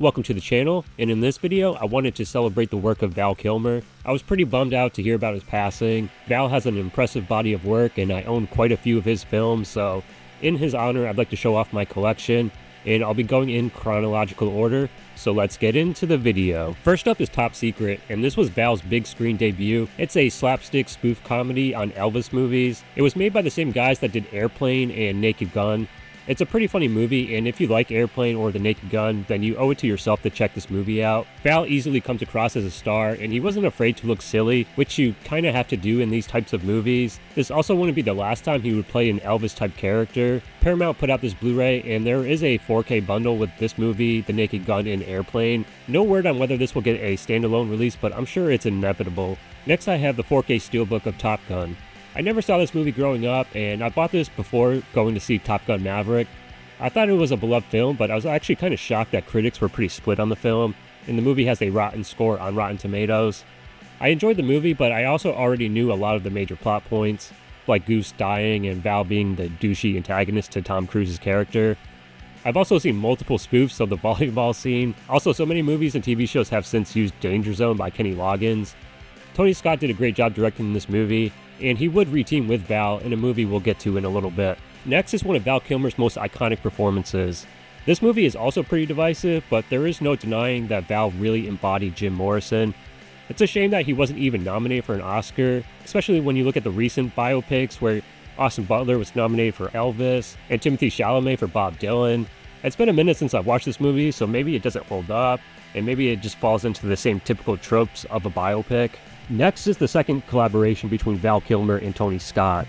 Welcome to the channel, and in this video, I wanted to celebrate the work of Val Kilmer. I was pretty bummed out to hear about his passing. Val has an impressive body of work, and I own quite a few of his films, so in his honor, I'd like to show off my collection, and I'll be going in chronological order, so let's get into the video. First up is Top Secret, and this was Val's big screen debut. It's a slapstick spoof comedy on Elvis movies. It was made by the same guys that did Airplane and Naked Gun. It's a pretty funny movie, and if you like Airplane or The Naked Gun, then you owe it to yourself to check this movie out. Val easily comes across as a star, and he wasn't afraid to look silly, which you kinda have to do in these types of movies. This also wouldn't be the last time he would play an Elvis-type character. Paramount put out this Blu-ray, and there is a 4K bundle with this movie, The Naked Gun, and Airplane. No word on whether this will get a standalone release, but I'm sure it's inevitable. Next I have the 4K Steelbook of Top Gun. I never saw this movie growing up, and I bought this before going to see Top Gun Maverick. I thought it was a beloved film, but I was actually kind of shocked that critics were pretty split on the film, and the movie has a rotten score on Rotten Tomatoes. I enjoyed the movie, but I also already knew a lot of the major plot points, like Goose dying and Val being the douchey antagonist to Tom Cruise's character. I've also seen multiple spoofs of the volleyball scene. Also, so many movies and TV shows have since used Danger Zone by Kenny Loggins. Tony Scott did a great job directing this movie, and he would reteam with Val in a movie we'll get to in a little bit. Next is one of Val Kilmer's most iconic performances. This movie is also pretty divisive, but there is no denying that Val really embodied Jim Morrison. It's a shame that he wasn't even nominated for an Oscar, especially when you look at the recent biopics where Austin Butler was nominated for Elvis and Timothy Chalamet for Bob Dylan. It's been a minute since I've watched this movie, so maybe it doesn't hold up, and maybe it just falls into the same typical tropes of a biopic. Next is the second collaboration between Val Kilmer and Tony Scott.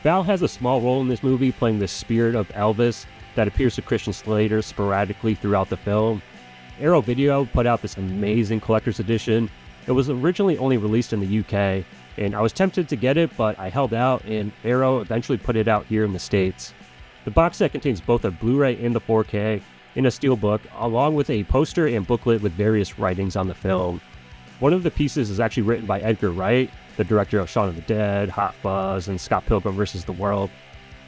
Val has a small role in this movie playing the spirit of Elvis that appears to Christian Slater sporadically throughout the film. Arrow Video put out this amazing collector's edition. It was originally only released in the UK, and I was tempted to get it, but I held out, and Arrow eventually put it out here in the States. The box set contains both a Blu-ray and the 4K in a steelbook, along with a poster and booklet with various writings on the film. One of the pieces is actually written by Edgar Wright, the director of Shaun of the Dead, Hot Fuzz, and Scott Pilgrim vs. the World.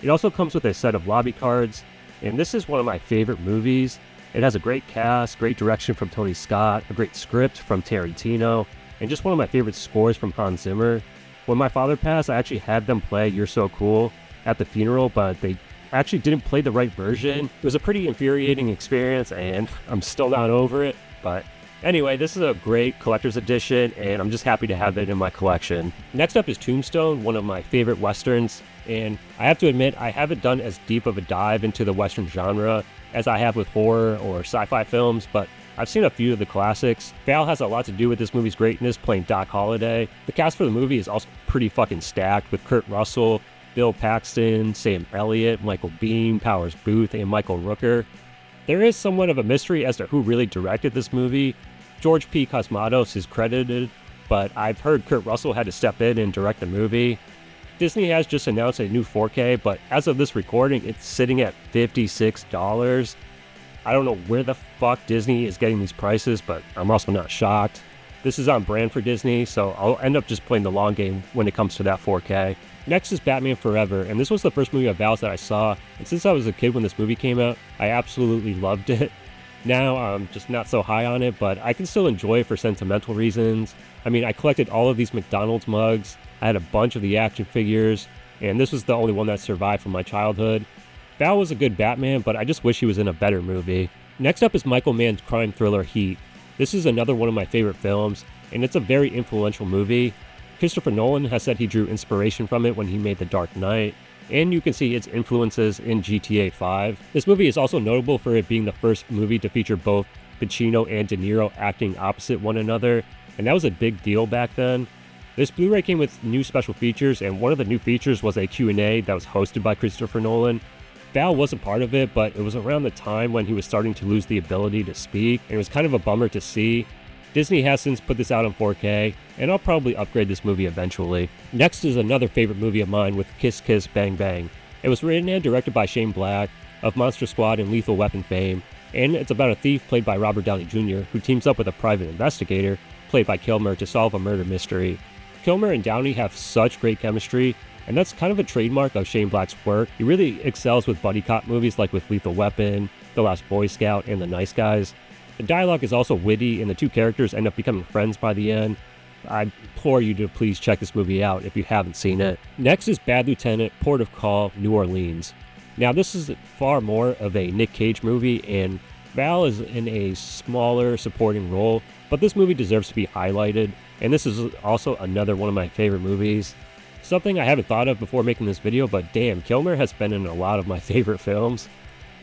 It also comes with a set of lobby cards, and this is one of my favorite movies. It has a great cast, great direction from Tony Scott, a great script from Tarantino, and just one of my favorite scores from Hans Zimmer. When my father passed, I actually had them play You're So Cool at the funeral, but they actually didn't play the right version. It was a pretty infuriating experience, and I'm still not over it, but anyway, this is a great collector's edition, and I'm just happy to have it in my collection. Next up is Tombstone, one of my favorite westerns, and I have to admit, I haven't done as deep of a dive into the western genre as I have with horror or sci-fi films, but I've seen a few of the classics. Val has a lot to do with this movie's greatness, playing Doc Holliday. The cast for the movie is also pretty fucking stacked, with Kurt Russell, Bill Paxton, Sam Elliott, Michael Biehn, Powers Booth, and Michael Rooker. There is somewhat of a mystery as to who really directed this movie. George P. Cosmatos is credited, but I've heard Kurt Russell had to step in and direct the movie. Disney has just announced a new 4K, but as of this recording, it's sitting at $56. I don't know where the fuck Disney is getting these prices, but I'm also not shocked. This is on brand for Disney, so I'll end up just playing the long game when it comes to that 4K. Next is Batman Forever, and this was the first movie of Val's that I saw, and since I was a kid when this movie came out, I absolutely loved it. Now I'm just not so high on it, but I can still enjoy it for sentimental reasons. I mean, I collected all of these McDonald's mugs, I had a bunch of the action figures, and this was the only one that survived from my childhood. Val was a good Batman, but I just wish he was in a better movie. Next up is Michael Mann's crime thriller Heat. This is another one of my favorite films, and it's a very influential movie. Christopher Nolan has said he drew inspiration from it when he made The Dark Knight, and you can see its influences in GTA 5. This movie is also notable for it being the first movie to feature both Pacino and De Niro acting opposite one another, and that was a big deal back then. This Blu-ray came with new special features, and one of the new features was a Q&A that was hosted by Christopher Nolan. Val wasn't part of it, but it was around the time when he was starting to lose the ability to speak, and it was kind of a bummer to see. Disney has since put this out on 4K, and I'll probably upgrade this movie eventually. Next is another favorite movie of mine with Kiss Kiss Bang Bang. It was written and directed by Shane Black of Monster Squad and Lethal Weapon fame, and it's about a thief played by Robert Downey Jr. who teams up with a private investigator played by Kilmer to solve a murder mystery. Kilmer and Downey have such great chemistry, and that's kind of a trademark of Shane Black's work. He really excels with buddy cop movies like with Lethal Weapon, The Last Boy Scout, and The Nice Guys. The dialogue is also witty, and the two characters end up becoming friends by the end. I implore you to please check this movie out if you haven't seen it. Next is Bad Lieutenant, Port of Call, New Orleans. Now this is far more of a Nick Cage movie, and Val is in a smaller supporting role, but this movie deserves to be highlighted, and this is also another one of my favorite movies. Something I haven't thought of before making this video, but damn, Kilmer has been in a lot of my favorite films.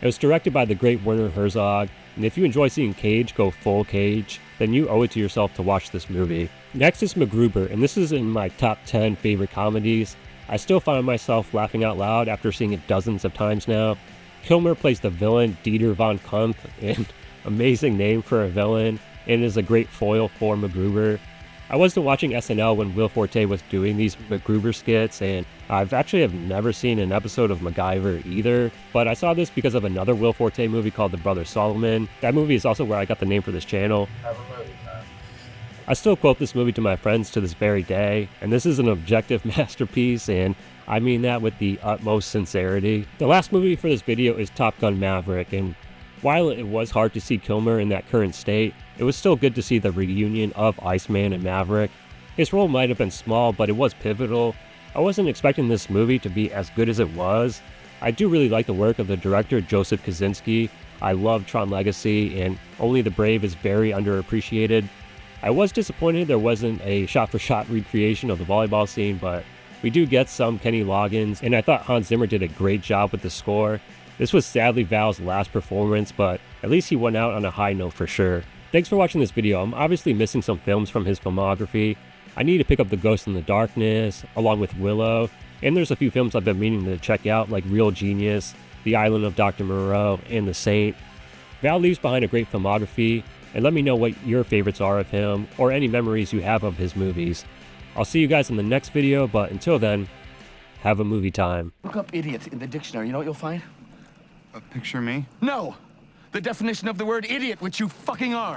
It was directed by the great Werner Herzog, and if you enjoy seeing Cage go full Cage, then you owe it to yourself to watch this movie. Next is MacGruber, and this is in my top 10 favorite comedies. I still find myself laughing out loud after seeing it dozens of times now. Kilmer plays the villain Dieter von Kumpf, an amazing name for a villain, and is a great foil for MacGruber. I wasn't watching SNL when Will Forte was doing these MacGruber skits, and I've actually never seen an episode of MacGyver either, but I saw this because of another Will Forte movie called The Brother Solomon. That movie is also where I got the name for this channel. I still quote this movie to my friends to this very day, and this is an objective masterpiece, and I mean that with the utmost sincerity. The last movie for this video is Top Gun Maverick, and while it was hard to see Kilmer in that current state, it was still good to see the reunion of Iceman and Maverick. His role might have been small, but it was pivotal. I wasn't expecting this movie to be as good as it was. I do really like the work of the director Joseph Kosinski. I love Tron Legacy, and Only the Brave is very underappreciated. I was disappointed there wasn't a shot-for-shot recreation of the volleyball scene, but we do get some Kenny Loggins, and I thought Hans Zimmer did a great job with the score. This was sadly Val's last performance, but at least he went out on a high note for sure. Thanks for watching this video. I'm obviously missing some films from his filmography. I need to pick up The Ghost in the Darkness, along with Willow, and there's a few films I've been meaning to check out, like Real Genius, The Island of Dr. Moreau, and The Saint. Val leaves behind a great filmography, and let me know what your favorites are of him, or any memories you have of his movies. I'll see you guys in the next video, but until then, have a movie time. Look up idiot in the dictionary. You know what you'll find? Picture me? No! The definition of the word idiot, which you fucking are.